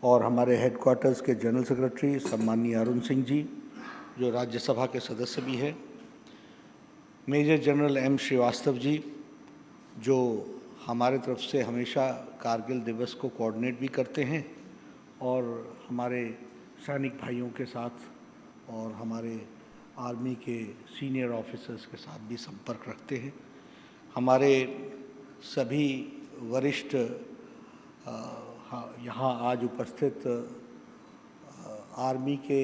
और हमारे हेडक्वार्टर्स के जनरल सेक्रेटरी सम्माननीय अरुण सिंह जी, जो राज्यसभा के सदस्य भी हैं, major general M Srivastava ji, जो हमारे तरफ से हमेशा कारगिल दिवस को कोऑर्डिनेट भी करते हैं और हमारे सैनिक भाइयों के साथ और हमारे आर्मी के सीनियर ऑफिसर्स के साथ भी संपर्क रखते हैं। हमारे सभी वरिष्ठ यहाँ आज उपस्थित आर्मी के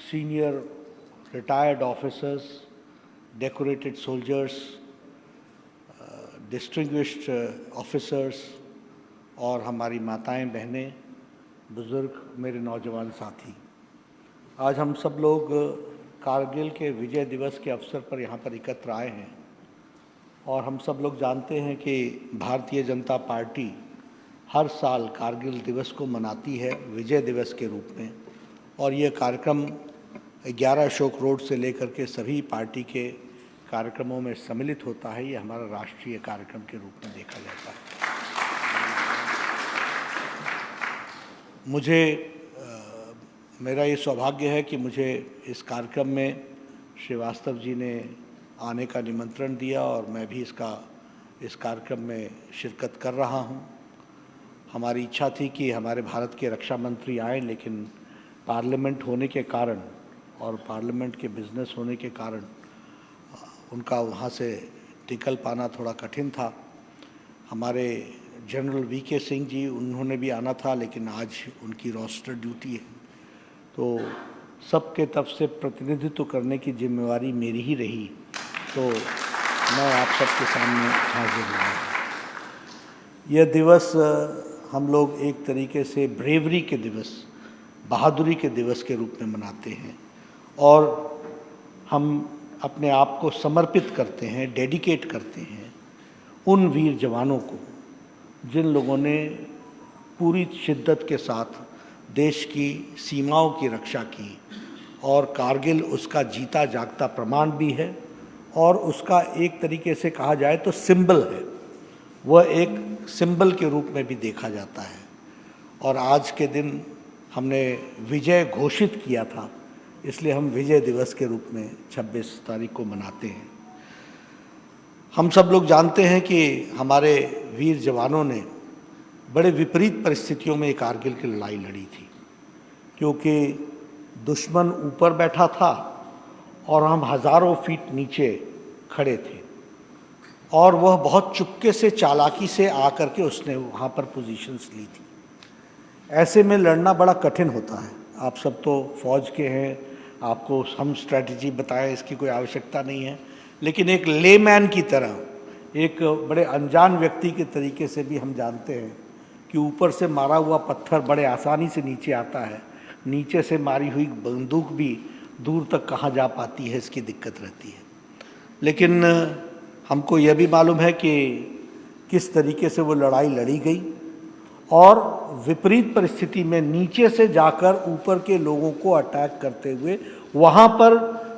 senior retired officers, decorated soldiers, distinguished officers और हमारी माताएं, बहनें, बुज़ुर्ग, मेरे नौजवान साथी, आज हम सब लोग कारगिल के विजय दिवस के अवसर पर यहाँ पर एकत्र आए हैं। और हम सब लोग जानते हैं कि भारतीय जनता पार्टी हर साल कारगिल दिवस को मनाती है विजय दिवस के रूप में, और ये कार्यक्रम 11 अशोक रोड से लेकर के सभी पार्टी के कार्यक्रमों में सम्मिलित होता है। ये हमारा राष्ट्रीय कार्यक्रम के रूप में देखा जाता है। मेरा ये सौभाग्य है कि मुझे इस कार्यक्रम में श्रीवास्तव जी ने आने का निमंत्रण दिया और मैं भी इस कार्यक्रम में शिरकत कर रहा हूँ। हमारी इच्छा थी कि हमारे भारत के रक्षा मंत्री आए, लेकिन पार्लियामेंट होने के कारण और पार्लियामेंट के बिजनेस होने के कारण उनका वहाँ से निकल पाना थोड़ा कठिन था। हमारे जनरल वीके सिंह जी, उन्होंने भी आना था, लेकिन आज उनकी रोस्टर ड्यूटी है, तो सबके तरफ से प्रतिनिधित्व करने की जिम्मेवारी मेरी ही रही, तो मैं आप सबके सामने हाजिर हूँ। यह दिवस हम लोग एक तरीके से ब्रेवरी के दिवस, बहादुरी के दिवस के रूप में मनाते हैं और हम अपने आप को समर्पित करते हैं, डेडिकेट करते हैं उन वीर जवानों को जिन लोगों ने पूरी शिद्दत के साथ देश की सीमाओं की रक्षा की, और कारगिल उसका जीता जागता प्रमाण भी है और उसका एक तरीके से कहा जाए तो सिंबल है, वह एक सिंबल के रूप में भी देखा जाता है। और आज के दिन हमने विजय घोषित किया था, इसलिए हम विजय दिवस के रूप में 26 तारीख को मनाते हैं। हम सब लोग जानते हैं कि हमारे वीर जवानों ने बड़े विपरीत परिस्थितियों में कारगिल की लड़ाई लड़ी थी, क्योंकि दुश्मन ऊपर बैठा था और हम हज़ारों फीट नीचे खड़े थे, और वह बहुत चुपके से, चालाकी से आकर के उसने वहाँ पर पोजीशंस ली थी। ऐसे में लड़ना बड़ा कठिन होता है। आप सब तो फौज के हैं, आपको हम स्ट्रैटेजी बताएं इसकी कोई आवश्यकता नहीं है, लेकिन एक लेमैन की तरह, एक बड़े अनजान व्यक्ति के तरीके से भी हम जानते हैं कि ऊपर से मारा हुआ पत्थर बड़े आसानी से नीचे आता है, नीचे से मारी हुई बंदूक भी दूर तक कहाँ जा पाती है, इसकी दिक्कत रहती है। लेकिन हमको यह भी मालूम है कि किस तरीके से वो लड़ाई लड़ी गई, और विपरीत परिस्थिति में नीचे से जाकर ऊपर के लोगों को अटैक करते हुए वहाँ पर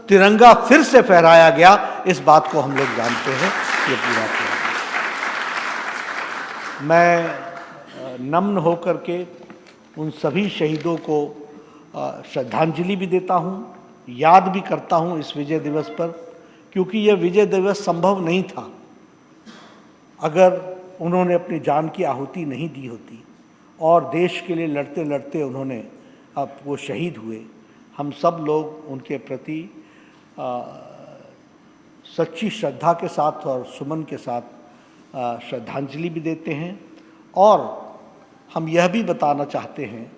तिरंगा फिर से फहराया गया। इस बात को हम लोग जानते हैं, ये पूरा किया। मैं नम्र होकर के उन सभी शहीदों को श्रद्धांजलि भी देता हूँ, याद भी करता हूँ इस विजय दिवस पर, क्योंकि यह विजय दिवस संभव नहीं था अगर उन्होंने अपनी जान की आहुति नहीं दी होती, और देश के लिए लड़ते लड़ते उन्होंने अब वो शहीद हुए। हम सब लोग उनके प्रति सच्ची श्रद्धा के साथ और सुमन के साथ श्रद्धांजलि भी देते हैं, और हम यह भी बताना चाहते हैं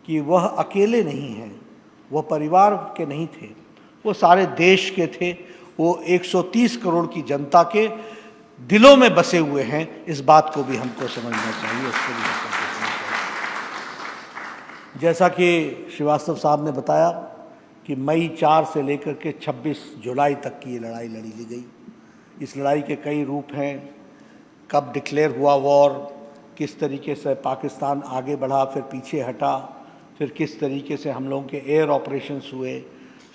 कि वह अकेले नहीं हैं, वह परिवार के नहीं थे, वो सारे देश के थे, वो 130 करोड़ की जनता के दिलों में बसे हुए हैं। इस बात को भी हमको समझना चाहिए, उसको भी हमको देखना चाहिए। जैसा कि श्रीवास्तव साहब ने बताया कि मई 4 से लेकर के 26 जुलाई तक की ये लड़ाई लड़ी ली गई। इस लड़ाई के कई रूप हैं, कब डिक्लेयर हुआ वॉर, किस तरीके से पाकिस्तान आगे बढ़ा फिर पीछे हटा, फिर किस तरीके से हम लोगों के एयर ऑपरेशंस हुए,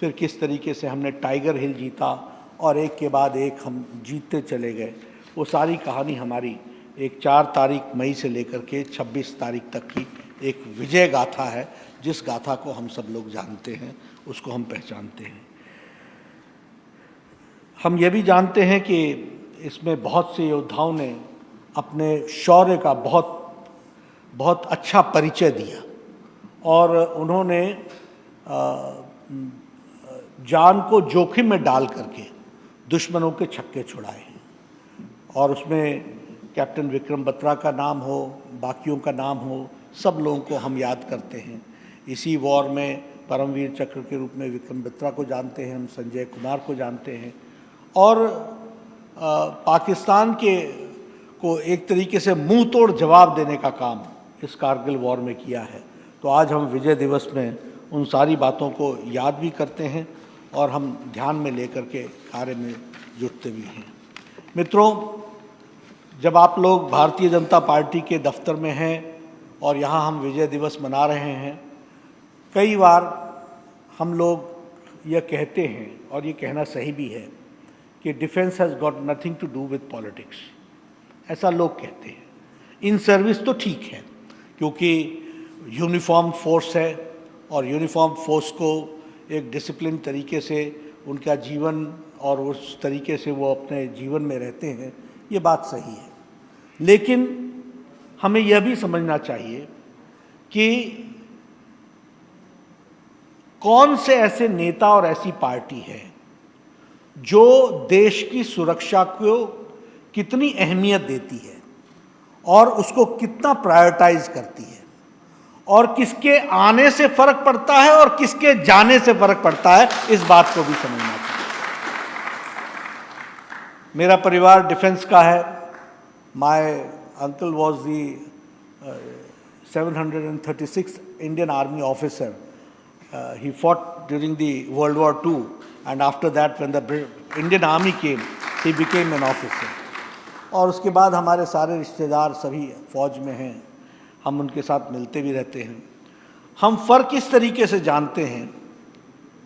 फिर किस तरीके से हमने टाइगर हिल जीता, और एक के बाद एक हम जीतते चले गए। वो सारी कहानी हमारी एक 4 तारीख मई से लेकर के 26 तारीख तक की एक विजय गाथा है, जिस गाथा को हम सब लोग जानते हैं, उसको हम पहचानते हैं। हम ये भी जानते हैं कि इसमें बहुत से योद्धाओं ने अपने शौर्य का बहुत अच्छा परिचय दिया और उन्होंने जान को जोखिम में डाल करके दुश्मनों के छक्के छुड़ाए हैं। और उसमें कैप्टन विक्रम बत्रा का नाम हो, बाकियों का नाम हो, सब लोगों को हम याद करते हैं। इसी वॉर में परमवीर चक्र के रूप में विक्रम बत्रा को जानते हैं, हम संजय कुमार को जानते हैं। और पाकिस्तान को एक तरीके से मुंह तोड़ जवाब देने का काम इस कारगिल वॉर में किया है। तो आज हम विजय दिवस में उन सारी बातों को याद भी करते हैं और हम ध्यान में लेकर के कार्य में जुटते भी हैं। मित्रों, जब आप लोग भारतीय जनता पार्टी के दफ्तर में हैं और यहाँ हम विजय दिवस मना रहे हैं, कई बार हम लोग यह कहते हैं और ये कहना सही भी है कि defence has got nothing to do with politics, ऐसा लोग कहते हैं। इन सर्विस तो ठीक है, क्योंकि यूनिफॉर्म फोर्स है और यूनिफॉर्म फोर्स को एक डिसिप्लिन तरीके से उनका जीवन और उस तरीके से वो अपने जीवन में रहते हैं, ये बात सही है। लेकिन हमें यह भी समझना चाहिए कि कौन से ऐसे नेता और ऐसी पार्टी है जो देश की सुरक्षा को कितनी अहमियत देती है और उसको कितना प्रायोरिटाइज करती है, और किसके आने से फर्क पड़ता है और किसके जाने से फर्क पड़ता है, इस बात को भी समझना चाहिए। मेरा परिवार डिफेंस का है। My uncle was the 736th Indian army officer. He fought during the World War II, and after that when the Indian Army came, he became an officer. और उसके बाद हमारे सारे रिश्तेदार सभी फौज में हैं, हम उनके साथ मिलते भी रहते हैं। हम फ़र्क इस तरीके से जानते हैं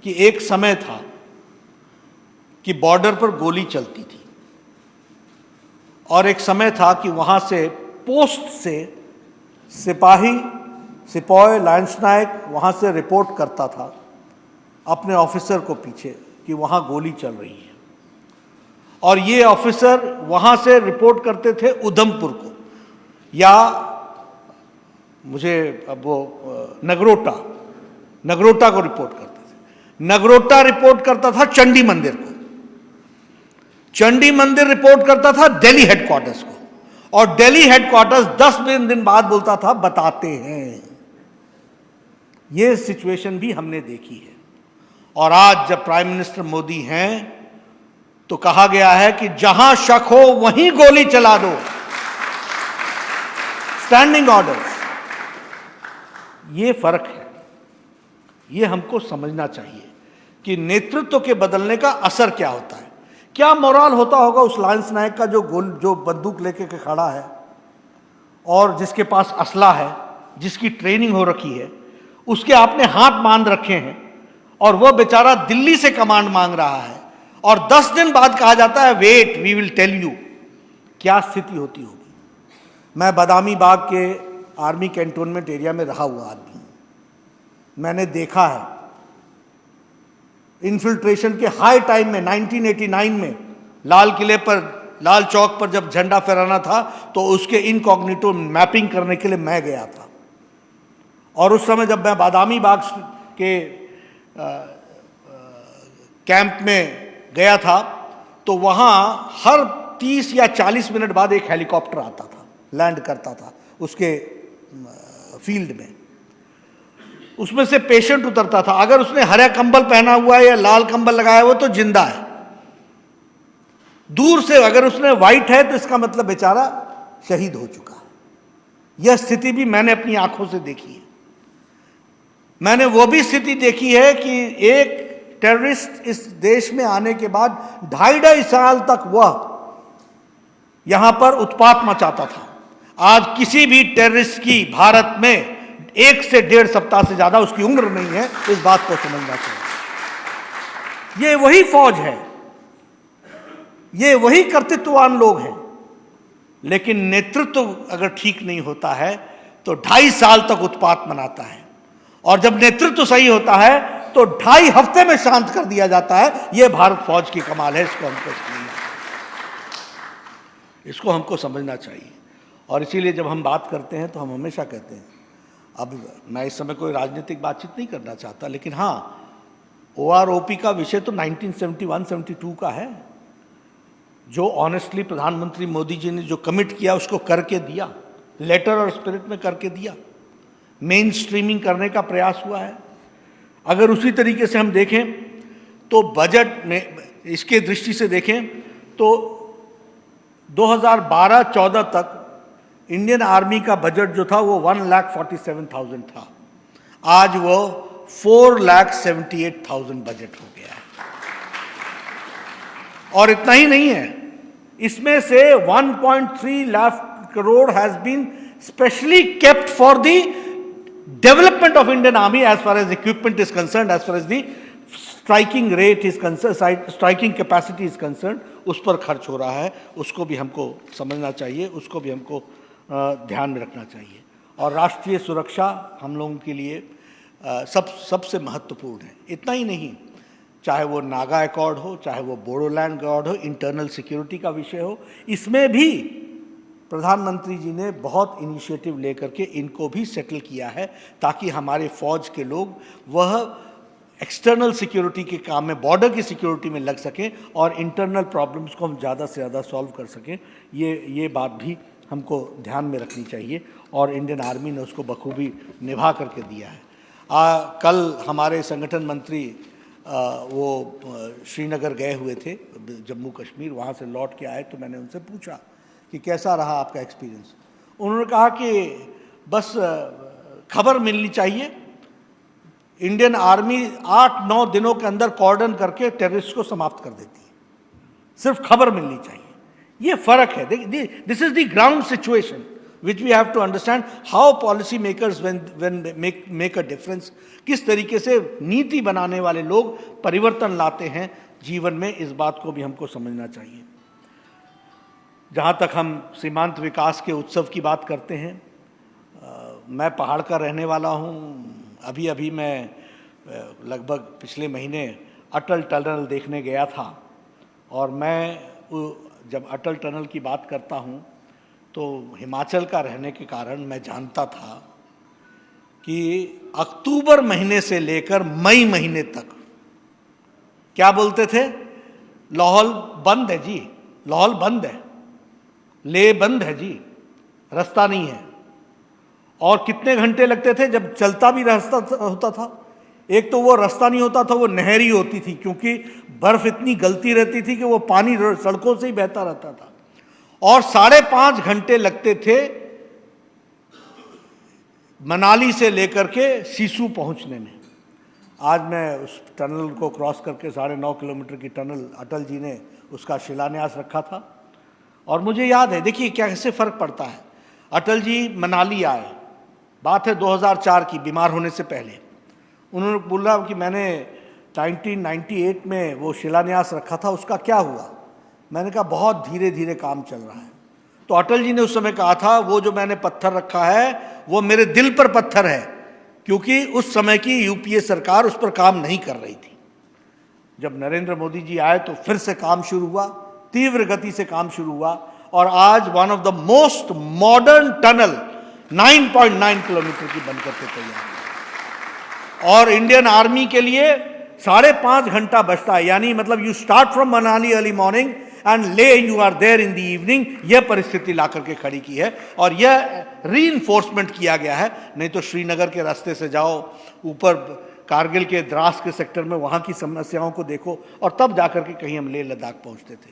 कि एक समय था कि बॉर्डर पर गोली चलती थी और एक समय था कि वहाँ से पोस्ट से सिपाही लांस नायक वहाँ से रिपोर्ट करता था अपने ऑफिसर को पीछे कि वहाँ गोली चल रही है, और ये ऑफिसर वहाँ से रिपोर्ट करते थे उधमपुर को, या मुझे अब वो नगरोटा को रिपोर्ट करते थे। नगरोटा रिपोर्ट करता था चंडी मंदिर को, चंडी मंदिर रिपोर्ट करता था दिल्ली हेडक्वार्टर्स को, और दिल्ली हेडक्वार्टर्स 10 दिन बाद बोलता था बताते हैं। ये सिचुएशन भी हमने देखी है। और आज जब प्राइम मिनिस्टर मोदी हैं तो कहा गया है कि जहां शक हो वहीं गोली चला दो, स्टैंडिंग ऑर्डर्स। ये फर्क है, ये हमको समझना चाहिए कि नेतृत्व के बदलने का असर क्या होता है। क्या मोराल होता होगा उस लांस नायक का जो बंदूक लेके के खड़ा है और जिसके पास असला है, जिसकी ट्रेनिंग हो रखी है, उसके आपने हाथ बांध रखे हैं और वह बेचारा दिल्ली से कमांड मांग रहा है, और 10 दिन बाद कहा जाता है wait we will tell you. क्या स्थिति होती होगी। मैं बादामी बाग के आर्मी कैंटोनमेंट एरिया में रहा हुआ आदमी हूं। मैंने देखा है इन्फिल्ट्रेशन के हाई टाइम में 1989 में लाल किले पर, लाल चौक पर जब झंडा फहराना था तो उसके इनकॉग्निटो मैपिंग करने के लिए मैं गया था। और उस समय जब मैं बादामी बाग के कैंप में गया था तो वहाँ हर 30 या 40 मिनट बाद एक हेलीकॉप्टर आता था, लैंड करता था उसके फील्ड में। उसमें से पेशेंट उतरता था। अगर उसने हरा कंबल पहना हुआ है या लाल कंबल लगाया हुआ तो जिंदा है। दूर से अगर उसने व्हाइट है तो इसका मतलब बेचारा शहीद हो चुका है। यह स्थिति भी मैंने अपनी आंखों से देखी है। मैंने वो भी स्थिति देखी है कि एक टेररिस्ट इस देश में आने के बाद 2.5 साल तक वह यहां पर उत्पात मचाता था। आज किसी भी टेररिस्ट की भारत में 1 से 1.5 सप्ताह से ज्यादा उसकी उम्र नहीं है। इस बात को समझना चाहिए। ये वही फौज है, ये वही कर्तृत्ववान लोग हैं लेकिन नेतृत्व अगर ठीक नहीं होता है तो 2.5 साल तक उत्पात मनाता है, और जब नेतृत्व सही होता है तो 2.5 हफ्ते में शांत कर दिया जाता है। यह भारत फौज की कमाल है, इसको हमको समझना चाहिए। और इसीलिए जब हम बात करते हैं तो हम हमेशा कहते हैं, अब मैं इस समय कोई राजनीतिक बातचीत नहीं करना चाहता, लेकिन हाँ, OROP का विषय तो 1971-72 का है, जो ऑनेस्टली प्रधानमंत्री मोदी जी ने जो कमिट किया उसको करके दिया, लेटर और स्पिरिट में करके दिया, मेन स्ट्रीमिंग करने का प्रयास हुआ है। अगर उसी तरीके से हम देखें तो बजट में इसके दृष्टि से देखें तो 2012-14 तक इंडियन आर्मी का बजट जो था वो 1,47,000 था, आज वो 4,78,000 बजट हो गया है। और इतना ही नहीं है, इसमें से 1.3 lakh crore has been specially kept for the development of Indian army as far as equipment is concern, as far as the striking rate is concern, striking capacity is concern, उस पर खर्च हो रहा है। उसको भी हमको समझना चाहिए, उसको भी हमको ध्यान में रखना चाहिए। और राष्ट्रीय सुरक्षा हम लोगों के लिए सबसे महत्वपूर्ण है। इतना ही नहीं, चाहे वो नागा अकॉर्ड हो, चाहे वो बोडोलैंड अकॉर्ड हो, इंटरनल सिक्योरिटी का विषय हो, इसमें भी प्रधानमंत्री जी ने बहुत इनिशिएटिव लेकर के इनको भी सेटल किया है, ताकि हमारे फौज के लोग वह एक्सटर्नल सिक्योरिटी के काम में, बॉर्डर की सिक्योरिटी में लग सकें और इंटरनल प्रॉब्लम्स को हम ज़्यादा से ज़्यादा सॉल्व कर सकें। ये बात भी हमको ध्यान में रखनी चाहिए, और इंडियन आर्मी ने उसको बखूबी निभा करके दिया है। कल हमारे संगठन मंत्री वो श्रीनगर गए हुए थे, जम्मू कश्मीर, वहाँ से लौट के आए, तो मैंने उनसे पूछा कि कैसा रहा आपका एक्सपीरियंस। उन्होंने कहा कि बस खबर मिलनी चाहिए, इंडियन आर्मी 8-9 दिनों के अंदर कॉर्डन करके टेररिस्ट को समाप्त कर देती है, सिर्फ खबर मिलनी चाहिए। ये फर्क है। This is the ground situation which we have to understand how policy makers when make a difference, किस तरीके से नीति बनाने वाले लोग परिवर्तन लाते हैं जीवन में, इस बात को भी हमको समझना चाहिए। जहाँ तक हम सीमांत विकास के उत्सव की बात करते हैं, मैं पहाड़ का रहने वाला हूँ। अभी मैं लगभग पिछले महीने अटल टनल देखने गया था, और मैं जब अटल टनल की बात करता हूँ तो हिमाचल का रहने के कारण मैं जानता था कि अक्टूबर महीने से लेकर मई महीने तक क्या बोलते थे, लाहौल बंद है जी, लाहौल बंद है, ले बंद है जी, रास्ता नहीं है। और कितने घंटे लगते थे जब चलता भी रास्ता होता था। एक तो वो रास्ता नहीं होता था, वो नहर ही होती थी, क्योंकि बर्फ इतनी गलती रहती थी कि वो पानी सड़कों से ही बहता रहता था। और 5.5 घंटे लगते थे मनाली से लेकर के सिसु पहुंचने में। आज मैं उस टनल को क्रॉस करके 9.5 किलोमीटर की टनल, अटल जी ने उसका शिलान्यास रखा था, और मुझे याद है, देखिए कैसे फ़र्क पड़ता है। अटल जी मनाली आए, बात है 2004 की, बीमार होने से पहले। उन्होंने बोला कि मैंने 1998 में वो शिलान्यास रखा था, उसका क्या हुआ। मैंने कहा बहुत धीरे धीरे काम चल रहा है। तो अटल जी ने उस समय कहा था, वो जो मैंने पत्थर रखा है वो मेरे दिल पर पत्थर है, क्योंकि उस समय की यूपीए सरकार उस पर काम नहीं कर रही थी। जब नरेंद्र मोदी जी आए तो फिर से काम शुरू हुआ, तीव्र गति से काम शुरू हुआ, और आज one of the most modern tunnel 9.9 kilometre की बनकर के तैयार है। और इंडियन आर्मी के लिए 5.5 घंटा बचता है, यानी मतलब you start from Manali early morning and ले you are there in the evening. यह परिस्थिति ला करके खड़ी की है, और यह रीइंफोर्समेंट किया गया है। नहीं तो श्रीनगर के रास्ते से जाओ, ऊपर कारगिल के द्रास के सेक्टर में वहाँ की समस्याओं को देखो, और तब जाकर के कहीं हम लेह लद्दाख पहुँचते थे।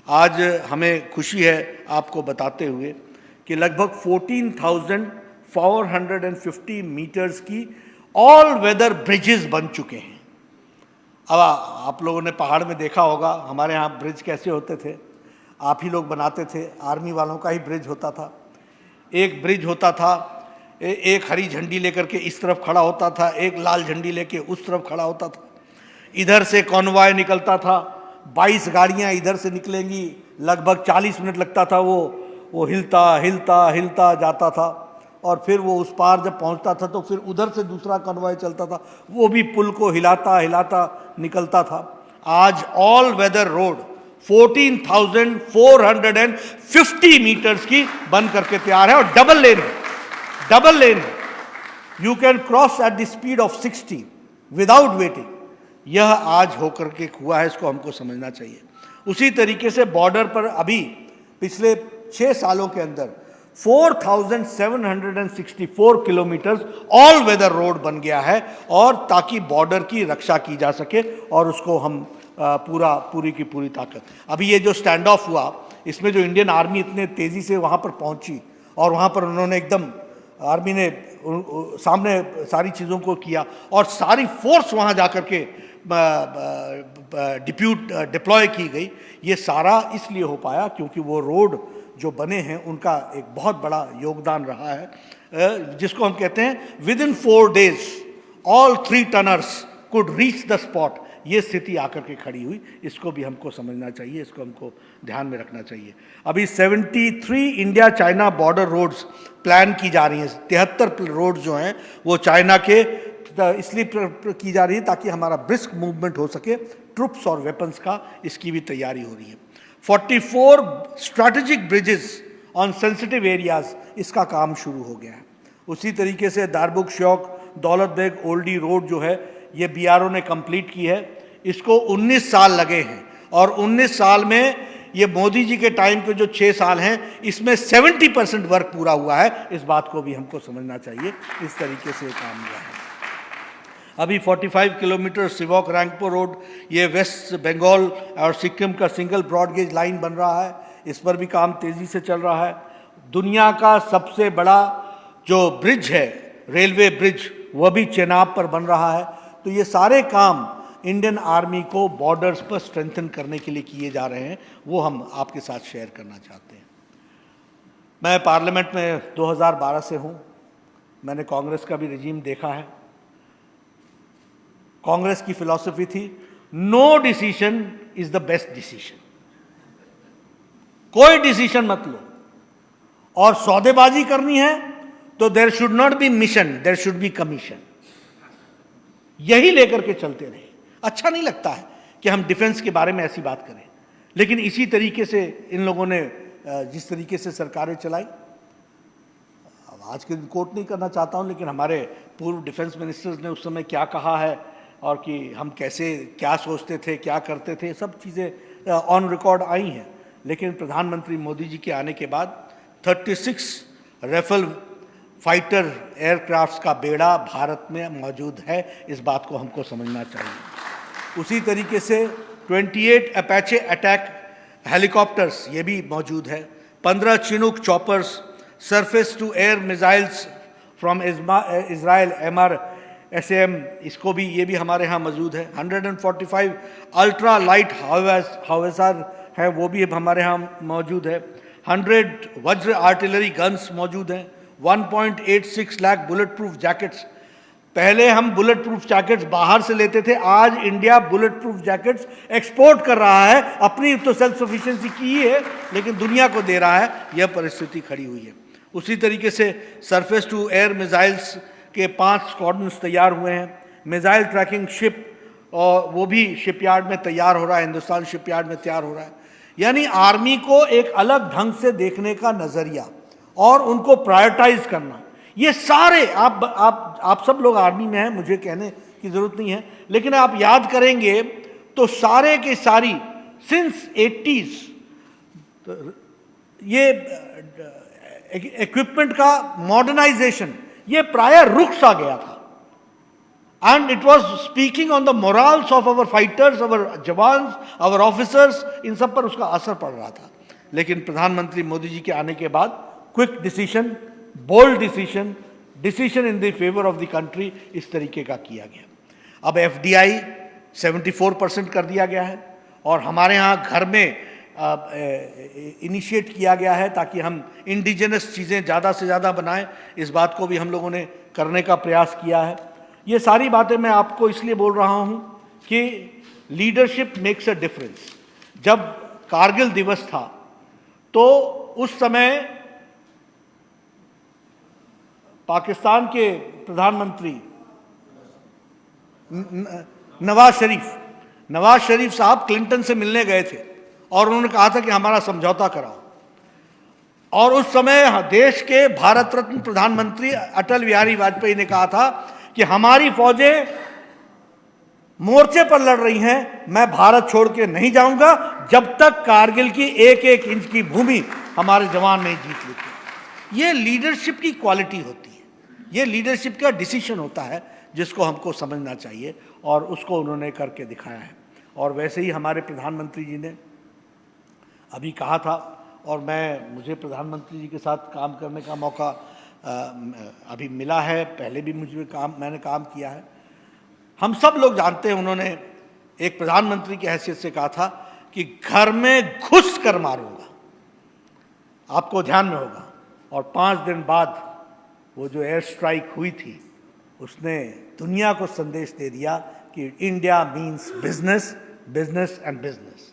आज हमें खुशी है आपको बताते हुए कि लगभग 14,450 मीटर्स की ऑल वेदर ब्रिजेस बन चुके हैं। अब आप लोगों ने पहाड़ में देखा होगा हमारे यहाँ ब्रिज कैसे होते थे, आप ही लोग बनाते थे, आर्मी वालों का ही ब्रिज होता था। एक ब्रिज होता था, एक हरी झंडी लेकर के इस तरफ खड़ा होता था, एक लाल झंडी लेके उस तरफ खड़ा होता था। इधर से कॉन्वॉय निकलता था, 22 गाड़ियाँ इधर से निकलेंगी, लगभग 40 मिनट लगता था वो वो हिलता हिलता हिलता जाता था, और फिर वो उस पार जब पहुंचता था तो फिर उधर से दूसरा कन्वॉय चलता था, वो भी पुल को हिलाता हिलाता निकलता था। आज ऑल वेदर रोड 14,450 मीटर्स की बन करके तैयार है, और डबल लेन है, डबल लेन है। You can cross at the speed of 60 without waiting. यह आज होकर के हुआ है, इसको हमको समझना चाहिए। उसी तरीके से बॉर्डर पर अभी पिछले 6 सालों के अंदर 4,764 किलोमीटर ऑल वेदर रोड बन गया है, और ताकि बॉर्डर की रक्षा की जा सके, और उसको हम पूरी की पूरी ताकत। अभी ये जो स्टैंड ऑफ हुआ, इसमें जो इंडियन आर्मी इतने तेजी से वहाँ पर पहुँची, और वहाँ पर उन्होंने एकदम, आर्मी ने सामने सारी चीज़ों को किया, और सारी फोर्स वहाँ जा कर के डिप्लॉय की गई। ये सारा इसलिए हो पाया क्योंकि वो रोड जो बने हैं उनका एक बहुत बड़ा योगदान रहा है, जिसको हम कहते हैं विद इन 4 days ऑल 3 टनर्स कुड रीच द स्पॉट। ये स्थिति आकर के खड़ी हुई, इसको भी हमको समझना चाहिए, इसको हमको ध्यान में रखना चाहिए। अभी 73 India China border roads plan की जा रही हैं। 73 रोड्स जो हैं वो चाइना के इसलिए की जा रही है ताकि हमारा ब्रिस्क मूवमेंट हो सके, ट्रुप्स और वेपन्स का, इसकी भी तैयारी हो रही है। 44 strategic bridges on sensitive areas, इसका काम शुरू हो गया है। उसी तरीके से दारबुक श्योक दौलत बेग ओल्डी रोड जो है, ये बीआरओ ने कंप्लीट की है। इसको 19 साल लगे हैं, और 19 साल में ये मोदी जी के टाइम के जो 6 साल हैं, इसमें 70% वर्क पूरा हुआ है। इस बात को भी हमको समझना चाहिए, इस तरीके से काम हुआ है। अभी 45 किलोमीटर सिवॉक रैंगपो रोड, ये वेस्ट बंगाल और सिक्किम का सिंगल ब्रॉडगेज लाइन बन रहा है, इस पर भी काम तेज़ी से चल रहा है। दुनिया का सबसे बड़ा जो ब्रिज है, रेलवे ब्रिज, वह भी चेनाब पर बन रहा है। तो ये सारे काम इंडियन आर्मी को बॉर्डर्स पर स्ट्रेंथन करने के लिए किए जा रहे हैं, वो हम आपके साथ शेयर करना चाहते हैं। मैं पार्लियामेंट में 2012 से हूँ, मैंने कांग्रेस का भी रिजीम देखा है। कांग्रेस की फिलॉसफी थी no decision is the best decision, कोई डिसीजन मत लो, और सौदेबाजी करनी है तो there should not be mission, there should be commission. यही लेकर के चलते रहे। अच्छा नहीं लगता है कि हम डिफेंस के बारे में ऐसी बात करें, लेकिन इसी तरीके से इन लोगों ने जिस तरीके से सरकारें चलाई, अब आज के दिन कोट नहीं करना चाहता हूं, लेकिन हमारे पूर्व डिफेंस मिनिस्टर्स ने उस समय क्या कहा है, और कि हम कैसे क्या सोचते थे, क्या करते थे, सब चीज़ें ऑन रिकॉर्ड आई हैं। लेकिन प्रधानमंत्री मोदी जी के आने के बाद 36 राफेल फाइटर एयरक्राफ्ट्स का बेड़ा भारत में मौजूद है, इस बात को हमको समझना चाहिए। उसी तरीके से 28 अपाचे अटैक हेलीकॉप्टर्स, ये भी मौजूद है। 15 Chinook choppers, surface to air missiles from Israel MRSAM, इसको भी, ये भी हमारे यहाँ मौजूद है। 145 अल्ट्रा लाइट हावेसर है, वो भी हमारे यहाँ मौजूद है। 100 वज्र आर्टिलरी गन्स मौजूद हैं। 1.86 लाख बुलेट प्रूफ जैकेट्स। पहले हम बुलेट प्रूफ जैकेट्स बाहर से लेते थे, आज India bullet proof jackets export कर रहा है। अपनी तो सेल्फ सफिशिएंसी की ही है, लेकिन दुनिया को दे रहा है। यह परिस्थिति खड़ी हुई है। उसी तरीके से सरफेस टू एयर मिसाइल्स के 5 स्क्वाड्रन्स तैयार हुए हैं। मिसाइल ट्रैकिंग शिप, और वो भी शिपयार्ड में तैयार हो रहा है, हिंदुस्तान शिपयार्ड में तैयार हो रहा है। यानी आर्मी को एक अलग ढंग से देखने का नजरिया और उनको प्रायोरिटाइज करना, ये सारे आप सब लोग आर्मी में हैं, मुझे कहने की जरूरत नहीं है, लेकिन आप याद करेंगे तो सारे के सारी सिंस 80s ये इक्विपमेंट का मॉडर्नाइजेशन ये प्राय रुक सा गया था, and it was speaking on the morals of our fighters, our jawans, our officers, इन सब पर उसका असर पड़ रहा था। लेकिन प्रधानमंत्री मोदी जी के आने के बाद quick decision, bold decision in the favour of the country, इस तरीके का किया गया। अब FDI 74% कर दिया गया है, और हमारे यहाँ घर में इनिशिएट किया गया है ताकि हम इंडिजिनस चीज़ें ज़्यादा से ज़्यादा बनाएं। इस बात को भी हम लोगों ने करने का प्रयास किया है। ये सारी बातें मैं आपको इसलिए बोल रहा हूँ कि लीडरशिप मेक्स अ डिफरेंस। जब कारगिल दिवस था तो उस समय पाकिस्तान के प्रधानमंत्री नवाज शरीफ साहब क्लिंटन से मिलने गए थे और उन्होंने कहा था कि हमारा समझौता कराओ। और उस समय देश के भारत रत्न प्रधानमंत्री अटल बिहारी वाजपेयी ने कहा था कि हमारी फौजें मोर्चे पर लड़ रही हैं, मैं भारत छोड़ के नहीं जाऊंगा जब तक कारगिल की एक एक इंच की भूमि हमारे जवान नहीं जीत लेते। ये लीडरशिप की क्वालिटी होती है, ये लीडरशिप का डिसीजन होता है जिसको हमको समझना चाहिए, और उसको उन्होंने करके दिखाया है। और वैसे ही हमारे प्रधानमंत्री जी ने अभी कहा था, और मुझे प्रधानमंत्री जी के साथ काम करने का मौका अभी मिला है, पहले भी मैंने काम किया है। हम सब लोग जानते हैं, उन्होंने एक प्रधानमंत्री की हैसियत से कहा था कि घर में घुस कर मारूंगा, आपको ध्यान में होगा। और 5 दिन बाद वो जो एयर स्ट्राइक हुई थी, उसने दुनिया को संदेश दे दिया कि India means business, business and business.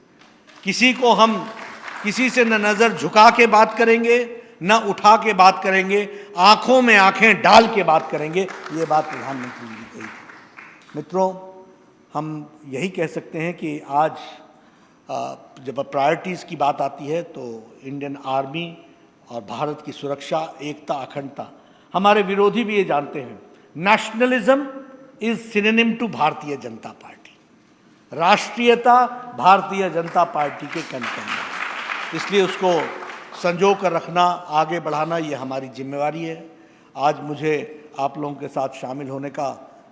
किसी से न नज़र झुका के बात करेंगे, न उठा के बात करेंगे, आंखों में आंखें डाल के बात करेंगे। ये बात प्रधानमंत्री जी ने कही थी। मित्रों, हम यही कह सकते हैं कि आज जब प्रायोरिटीज़ की बात आती है तो इंडियन आर्मी और भारत की सुरक्षा, एकता, अखंडता, हमारे विरोधी भी ये जानते हैं। Nationalism is synonym to Bharatiya Janata party. राष्ट्रीयता भारतीय जनता पार्टी के कण-कण में, इसलिए उसको संजो कर रखना, आगे बढ़ाना, ये हमारी जिम्मेवारी है। आज मुझे आप लोगों के साथ शामिल होने का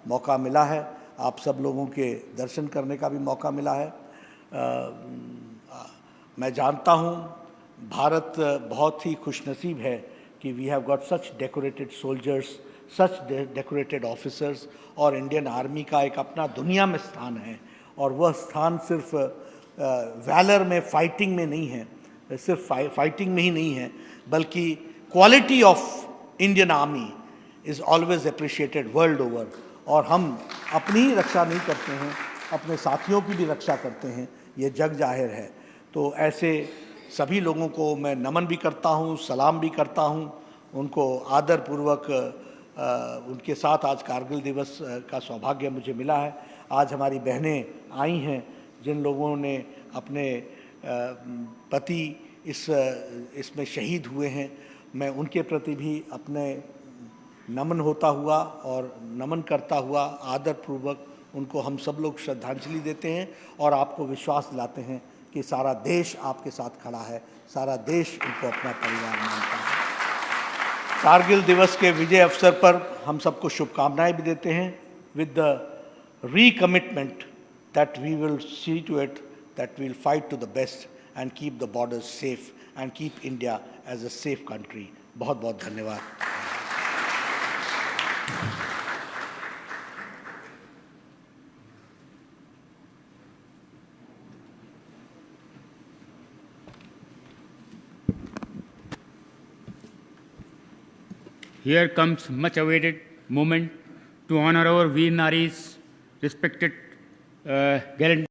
मौका मिला है, आप सब लोगों के दर्शन करने का भी मौका मिला है। मैं जानता हूँ भारत बहुत ही खुशनसीब है कि we have got such decorated soldiers, such decorated officers, और इंडियन आर्मी का एक अपना दुनिया में स्थान है। और वह स्थान सिर्फ वैलर में, फाइटिंग में नहीं है, सिर्फ फाइटिंग में ही नहीं है, बल्कि quality of Indian army is always appreciated world over. और हम अपनी ही रक्षा नहीं करते हैं, अपने साथियों की भी रक्षा करते हैं, ये जग जाहिर है। तो ऐसे सभी लोगों को मैं नमन भी करता हूँ, सलाम भी करता हूँ, उनको आदरपूर्वक उनके साथ आज कारगिल दिवस का सौभाग्य मुझे मिला है। आज हमारी बहनें आई हैं जिन लोगों ने अपने पति इसमें शहीद हुए हैं, मैं उनके प्रति भी अपने नमन होता हुआ और नमन करता हुआ आदरपूर्वक उनको हम सब लोग श्रद्धांजलि देते हैं और आपको विश्वास दिलाते हैं कि सारा देश आपके साथ खड़ा है, सारा देश उनको अपना परिवार मानता है। कारगिल दिवस के विजय अवसर पर हम सबको शुभकामनाएं भी देते हैं, with the recommitment that we will see to it that we'll fight to the best and keep the borders safe and keep India as a safe country. बहुत बहुत धन्यवाद। Here comes much awaited moment to honor our Veer Naris, respected gallant